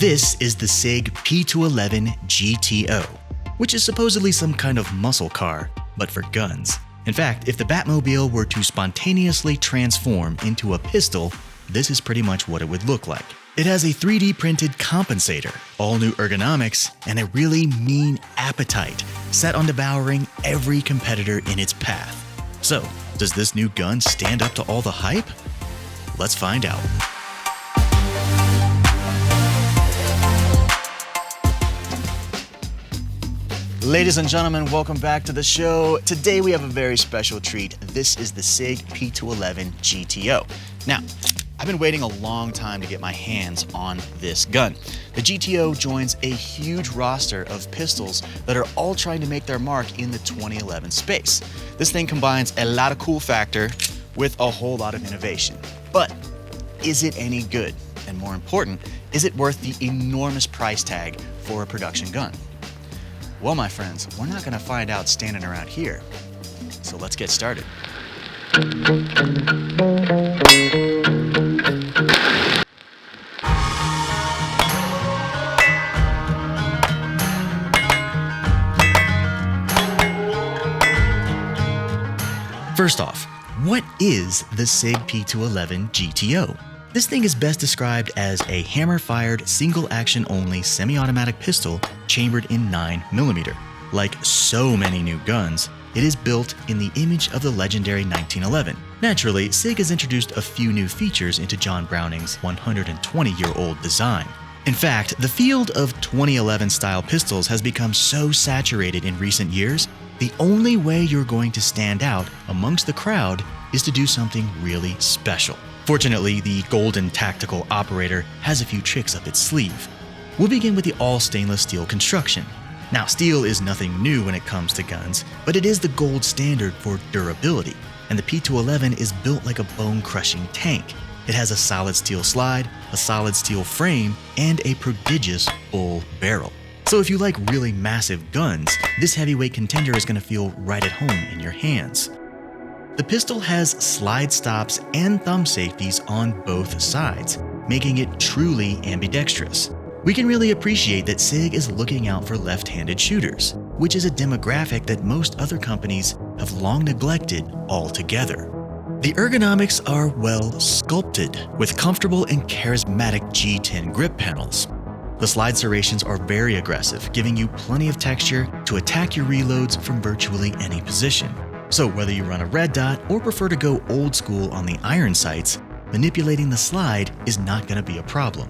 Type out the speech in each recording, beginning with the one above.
This is the Sig P211 GTO, which is supposedly some kind of muscle car, but for guns. In fact, if the Batmobile were to spontaneously transform into a pistol, this is pretty much what it would look like. It has a 3D printed compensator, all new ergonomics, and a really mean appetite, set on devouring every competitor in its path. So, does this new gun stand up to all the hype? Let's find out. Ladies and gentlemen, welcome back to the show. Today we have a very special treat. This is the Sig P211 GTO. Now, I've been waiting a long time to get my hands on this gun. The GTO joins a huge roster of pistols that are all trying to make their mark in the 2011 space. This thing combines a lot of cool factor with a whole lot of innovation. But is it any good? And more important, is it worth the enormous price tag for a production gun? Well, my friends, we're not going to find out standing around here. So let's get started. First off, what is the Sig P211 GTO? This thing is best described as a hammer-fired, single-action-only semi-automatic pistol chambered in 9mm. Like so many new guns, it is built in the image of the legendary 1911. Naturally, Sig has introduced a few new features into John Browning's 120-year-old design. In fact, the field of 2011-style pistols has become so saturated in recent years, the only way you're going to stand out amongst the crowd is to do something really special. Fortunately, the Golden Tactical Operator has a few tricks up its sleeve. We'll begin with the all-stainless steel construction. Now, steel is nothing new when it comes to guns, but it is the gold standard for durability, and the P211 is built like a bone-crushing tank. It has a solid steel slide, a solid steel frame, and a prodigious bull barrel. So if you like really massive guns, this heavyweight contender is going to feel right at home in your hands. The pistol has slide stops and thumb safeties on both sides, making it truly ambidextrous. We can really appreciate that Sig is looking out for left-handed shooters, which is a demographic that most other companies have long neglected altogether. The ergonomics are well sculpted, with comfortable and charismatic G10 grip panels. The slide serrations are very aggressive, giving you plenty of texture to attack your reloads from virtually any position. So whether you run a red dot or prefer to go old school on the iron sights, manipulating the slide is not going to be a problem.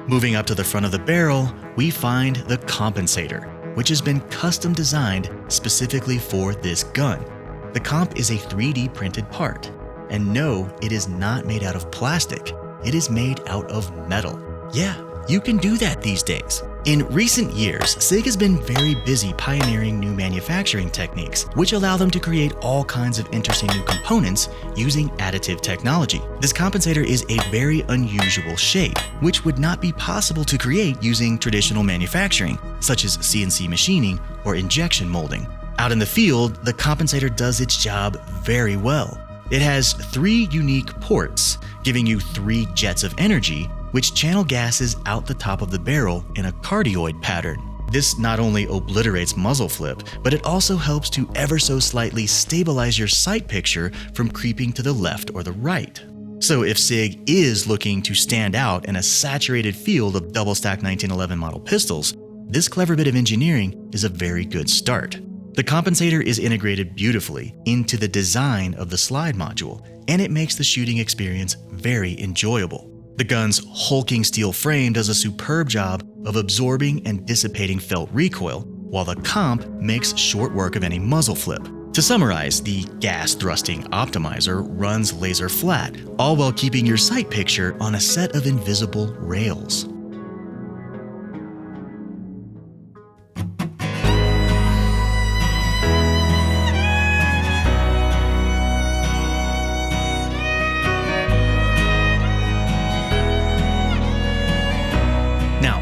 Moving up to the front of the barrel, we find the compensator, which has been custom designed specifically for this gun. The comp is a 3D printed part, and no, it is not made out of plastic. It is made out of metal. Yeah, you can do that these days. In recent years, Sig has been very busy pioneering new manufacturing techniques, which allow them to create all kinds of interesting new components using additive technology. This compensator is a very unusual shape, which would not be possible to create using traditional manufacturing, such as CNC machining or injection molding. Out in the field, the compensator does its job very well. It has 3 unique ports, giving you 3 jets of energy, which channel gases out the top of the barrel in a cardioid pattern. This not only obliterates muzzle flip, but it also helps to ever so slightly stabilize your sight picture from creeping to the left or the right. So if Sig is looking to stand out in a saturated field of double-stack 1911 model pistols, this clever bit of engineering is a very good start. The compensator is integrated beautifully into the design of the slide module, and it makes the shooting experience very enjoyable. The gun's hulking steel frame does a superb job of absorbing and dissipating felt recoil, while the comp makes short work of any muzzle flip. To summarize, the gas-thrusting optimizer runs laser flat, all while keeping your sight picture on a set of invisible rails.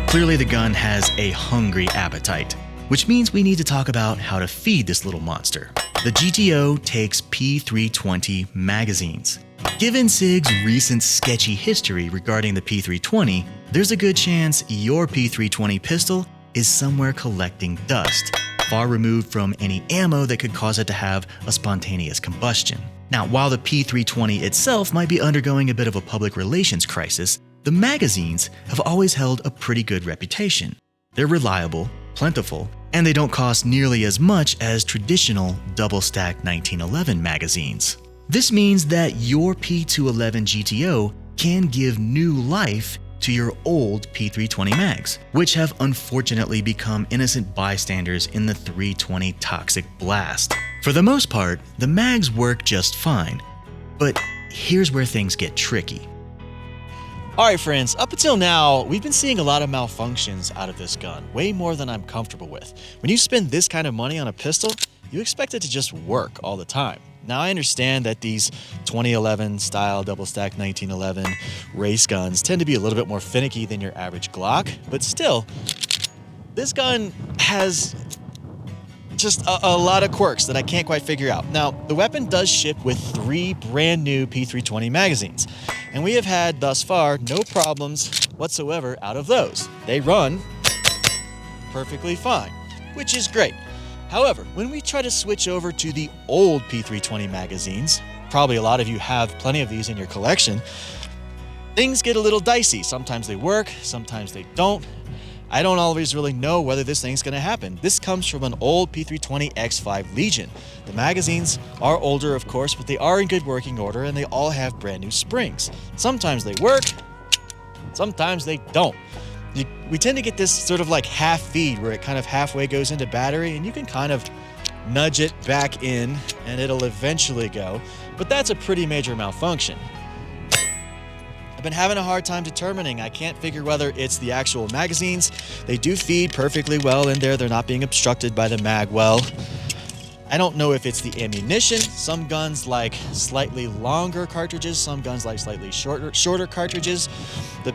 Clearly, the gun has a hungry appetite, which means we need to talk about how to feed this little monster. The GTO takes P320 magazines. Given Sig's recent sketchy history regarding the P320, there's a good chance your P320 pistol is somewhere collecting dust, far removed from any ammo that could cause it to have a spontaneous combustion. Now, while the P320 itself might be undergoing a bit of a public relations crisis, the magazines have always held a pretty good reputation. They're reliable, plentiful, and they don't cost nearly as much as traditional double-stack 1911 magazines. This means that your P211 GTO can give new life to your old P320 mags, which have unfortunately become innocent bystanders in the 320 toxic blast. For the most part, the mags work just fine, but here's where things get tricky. Alright friends, up until now, we've been seeing a lot of malfunctions out of this gun, way more than I'm comfortable with. When you spend this kind of money on a pistol, you expect it to just work all the time. Now I understand that these 2011 style double stack 1911 race guns tend to be a little bit more finicky than your average Glock, but still, this gun has just a lot of quirks that I can't quite figure out. Now, the weapon does ship with 3 brand new P320 magazines, and we have had thus far no problems whatsoever out of those. They run perfectly fine, which is great. However, when we try to switch over to the old P320 magazines, probably a lot of you have plenty of these in your collection, things get a little dicey. Sometimes they work, sometimes they don't. I don't always really know whether this thing's gonna happen. This comes from an old P320 X5 Legion. The magazines are older, of course, but they are in good working order and they all have brand new springs. Sometimes they work, sometimes they don't. We tend to get this sort of like half feed where it kind of halfway goes into battery and you can kind of nudge it back in and it'll eventually go, but that's a pretty major malfunction. I've been having a hard time determining. I can't figure whether it's the actual magazines. They do feed perfectly well in there. They're not being obstructed by the mag well. I don't know if it's the ammunition. Some guns like slightly longer cartridges, some guns like slightly shorter cartridges. The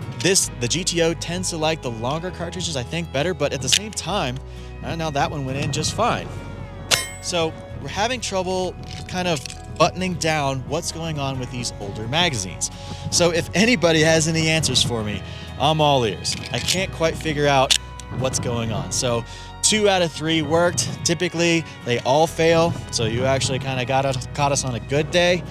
GTO tends to like the longer cartridges, I think, better, but at the same time, now that one went in just fine. So we're having trouble kind of buttoning down what's going on with these older magazines. So if anybody has any answers for me, I'm all ears. I can't quite figure out what's going on. So 2 out of 3 worked. Typically, they all fail, so you actually kind of caught us on a good day.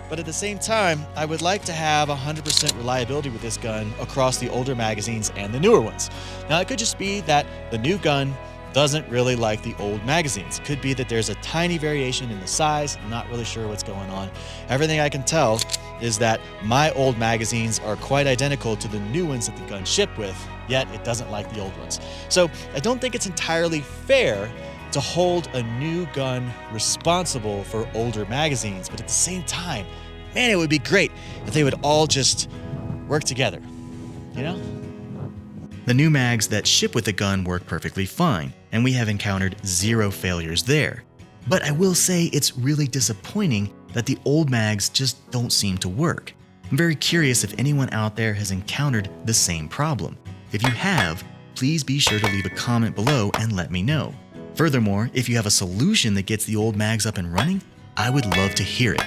But at the same time, I would like to have 100% reliability with this gun across the older magazines and the newer ones. Now, it could just be that the new gun doesn't really like the old magazines. Could be that there's a tiny variation in the size. I'm not really sure what's going on. Everything I can tell is that my old magazines are quite identical to the new ones that the gun shipped with, yet it doesn't like the old ones. So I don't think it's entirely fair to hold a new gun responsible for older magazines, but at the same time, man, it would be great if they would all just work together, you know? The new mags that ship with the gun work perfectly fine, and we have encountered 0 failures there. But I will say it's really disappointing that the old mags just don't seem to work. I'm very curious if anyone out there has encountered the same problem. If you have, please be sure to leave a comment below and let me know. Furthermore, if you have a solution that gets the old mags up and running, I would love to hear it.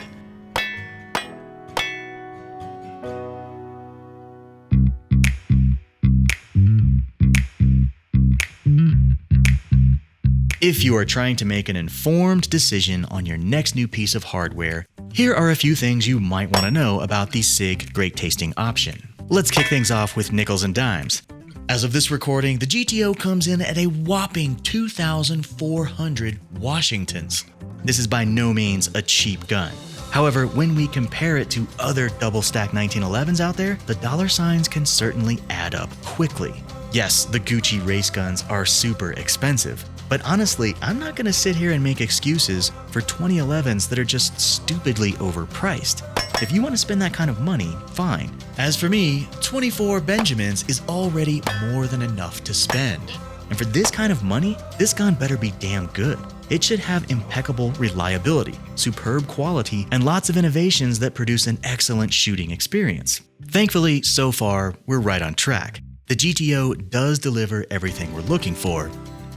If you are trying to make an informed decision on your next new piece of hardware, here are a few things you might want to know about the Sig Great Tasting option. Let's kick things off with nickels and dimes. As of this recording, the GTO comes in at a whopping 2,400 Washingtons. This is by no means a cheap gun. However, when we compare it to other double-stack 1911s out there, the dollar signs can certainly add up quickly. Yes, the Gucci race guns are super expensive, but honestly, I'm not going to sit here and make excuses for 2011s that are just stupidly overpriced. If you want to spend that kind of money, fine. As for me, 24 Benjamins is already more than enough to spend. And for this kind of money, this gun better be damn good. It should have impeccable reliability, superb quality, and lots of innovations that produce an excellent shooting experience. Thankfully, so far, we're right on track. The GTO does deliver everything we're looking for,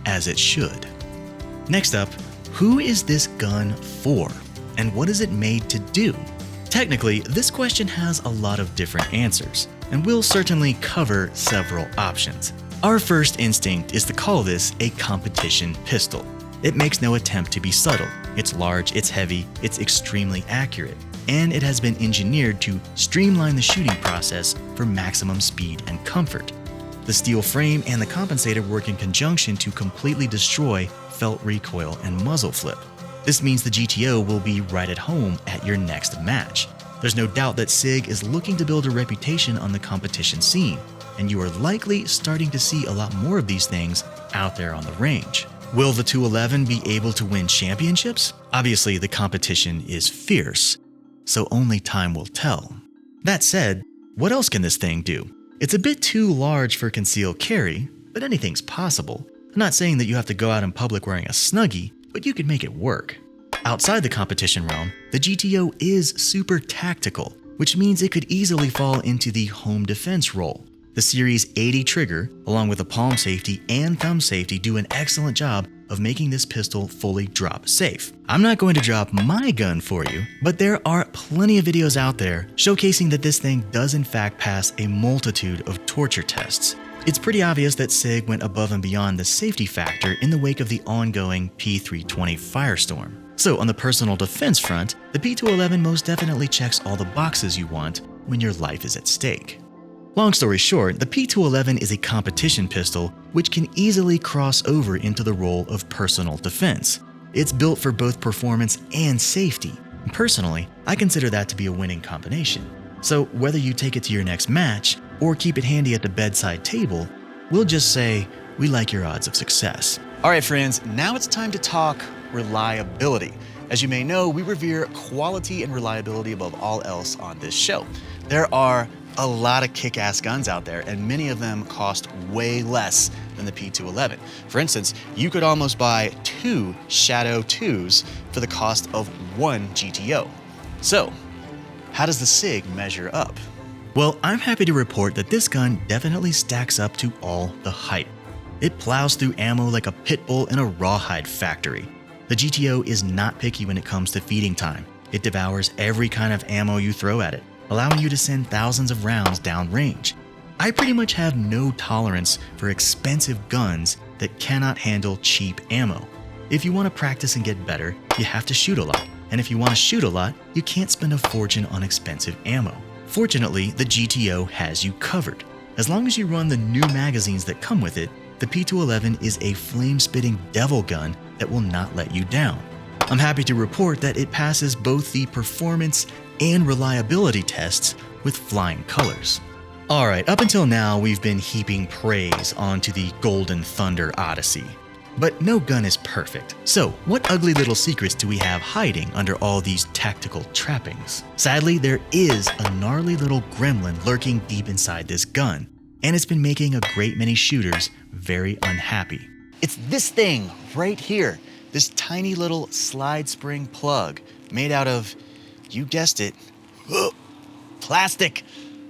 as it should. Next up, who is this gun for? And what is it made to do? Technically, this question has a lot of different answers, and we'll certainly cover several options. Our first instinct is to call this a competition pistol. It makes no attempt to be subtle. It's large, it's heavy, it's extremely accurate, and it has been engineered to streamline the shooting process for maximum speed and comfort. The steel frame and the compensator work in conjunction to completely destroy felt recoil and muzzle flip. This means the GTO will be right at home at your next match. There's no doubt that Sig is looking to build a reputation on the competition scene, and you are likely starting to see a lot more of these things out there on the range. Will the 211 be able to win championships? Obviously, the competition is fierce, so only time will tell. That said, what else can this thing do? It's a bit too large for concealed carry, but anything's possible. I'm not saying that you have to go out in public wearing a Snuggie, but you could make it work. Outside the competition realm, the GTO is super tactical, which means it could easily fall into the home defense role. The Series 80 trigger, along with the palm safety and thumb safety, do an excellent job of making this pistol fully drop safe. I'm not going to drop my gun for you, but there are plenty of videos out there showcasing that this thing does in fact pass a multitude of torture tests. It's pretty obvious that Sig went above and beyond the safety factor in the wake of the ongoing P320 firestorm. So on the personal defense front, the P211 most definitely checks all the boxes you want when your life is at stake. Long story short, the P211 is a competition pistol which can easily cross over into the role of personal defense. It's built for both performance and safety. Personally, I consider that to be a winning combination. So whether you take it to your next match or keep it handy at the bedside table, we'll just say we like your odds of success. All right, friends, now it's time to talk reliability. As you may know, we revere quality and reliability above all else on this show. There are a lot of kick-ass guns out there, and many of them cost way less than the P211. For instance, you could almost buy 2 Shadow 2s for the cost of 1 GTO. So, how does the Sig measure up? Well, I'm happy to report that this gun definitely stacks up to all the hype. It plows through ammo like a pit bull in a rawhide factory. The GTO is not picky when it comes to feeding time. It devours every kind of ammo you throw at it, allowing you to send thousands of rounds downrange. I pretty much have no tolerance for expensive guns that cannot handle cheap ammo. If you want to practice and get better, you have to shoot a lot. And if you want to shoot a lot, you can't spend a fortune on expensive ammo. Fortunately, the GTO has you covered. As long as you run the new magazines that come with it, the P211 is a flame-spitting devil gun that will not let you down. I'm happy to report that it passes both the performance and reliability tests with flying colors. Alright, up until now we've been heaping praise onto the Golden Thunder Odyssey. But no gun is perfect. So, what ugly little secrets do we have hiding under all these tactical trappings? Sadly, there is a gnarly little gremlin lurking deep inside this gun, and it's been making a great many shooters very unhappy. It's this thing right here, this tiny little slide spring plug made out of, you guessed it, plastic.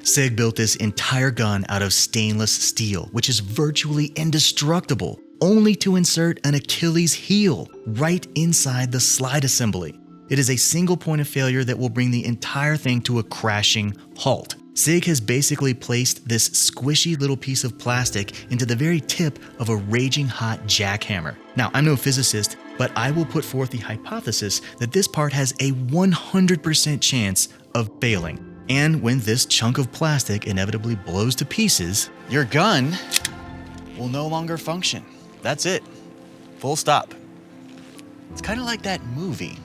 Sig built this entire gun out of stainless steel, which is virtually indestructible, only to insert an Achilles heel right inside the slide assembly. It is a single point of failure that will bring the entire thing to a crashing halt. Sig has basically placed this squishy little piece of plastic into the very tip of a raging hot jackhammer. Now, I'm no physicist, but I will put forth the hypothesis that this part has a 100% chance of failing. And when this chunk of plastic inevitably blows to pieces, your gun will no longer function. That's it. Full stop. It's kind of like that movie.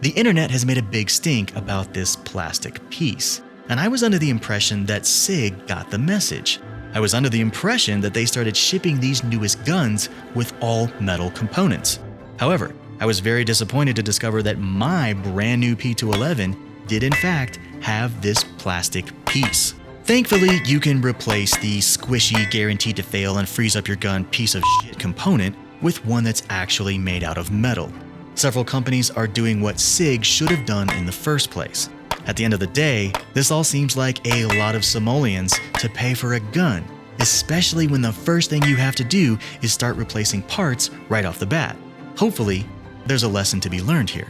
The internet has made a big stink about this plastic piece, and I was under the impression that Sig got the message. I was under the impression that they started shipping these newest guns with all metal components. However, I was very disappointed to discover that my brand new P211 did in fact have this plastic piece. Thankfully, you can replace the squishy, guaranteed to fail and freeze up your gun piece of shit component with one that's actually made out of metal. Several companies are doing what Sig should have done in the first place. At the end of the day, this all seems like a lot of simoleons to pay for a gun, especially when the first thing you have to do is start replacing parts right off the bat. Hopefully, there's a lesson to be learned here.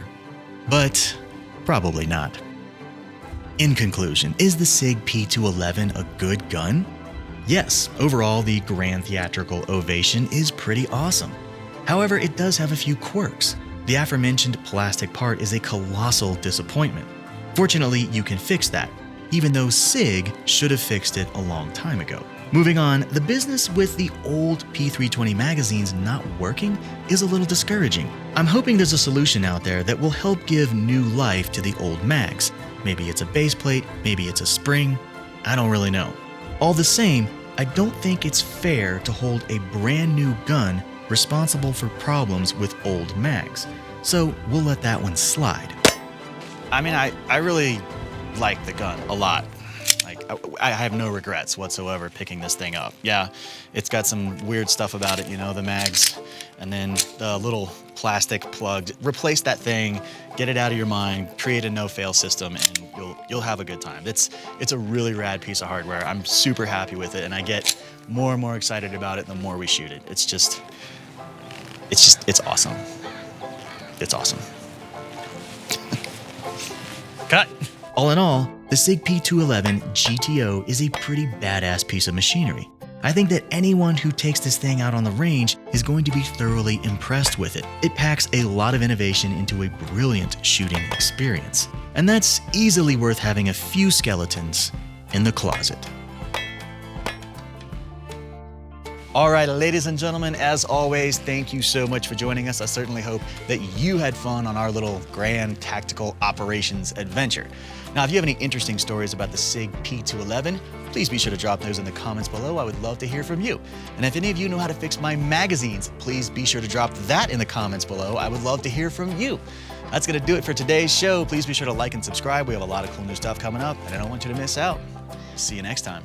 But probably not. In conclusion, is the Sig P211 a good gun? Yes, overall the grand theatrical ovation is pretty awesome. However, it does have a few quirks. The aforementioned plastic part is a colossal disappointment. Fortunately, you can fix that, even though Sig should have fixed it a long time ago. Moving on, the business with the old P320 magazines not working is a little discouraging. I'm hoping there's a solution out there that will help give new life to the old mags. Maybe it's a base plate, maybe it's a spring, I don't really know. All the same, I don't think it's fair to hold a brand new gun responsible for problems with old mags. So we'll let that one slide. I mean, I really like the gun a lot. Like, I have no regrets whatsoever picking this thing up. Yeah, it's got some weird stuff about it, you know, the mags, and then the little plastic plug. Replace that thing, get it out of your mind, create a no-fail system, and you'll have a good time. It's a really rad piece of hardware. I'm super happy with it, and I get more and more excited about it the more we shoot it. It's awesome. It's awesome. Cut. All in all, the Sig P211 GTO is a pretty badass piece of machinery. I think that anyone who takes this thing out on the range is going to be thoroughly impressed with it. It packs a lot of innovation into a brilliant shooting experience. And that's easily worth having a few skeletons in the closet. All right, ladies and gentlemen, as always, thank you so much for joining us. I certainly hope that you had fun on our little grand tactical operations adventure. Now, if you have any interesting stories about the Sig P211, please be sure to drop those in the comments below. I would love to hear from you. And if any of you know how to fix my magazines, please be sure to drop that in the comments below. I would love to hear from you. That's gonna do it for today's show. Please be sure to like and subscribe. We have a lot of cool new stuff coming up, and I don't want you to miss out. See you next time.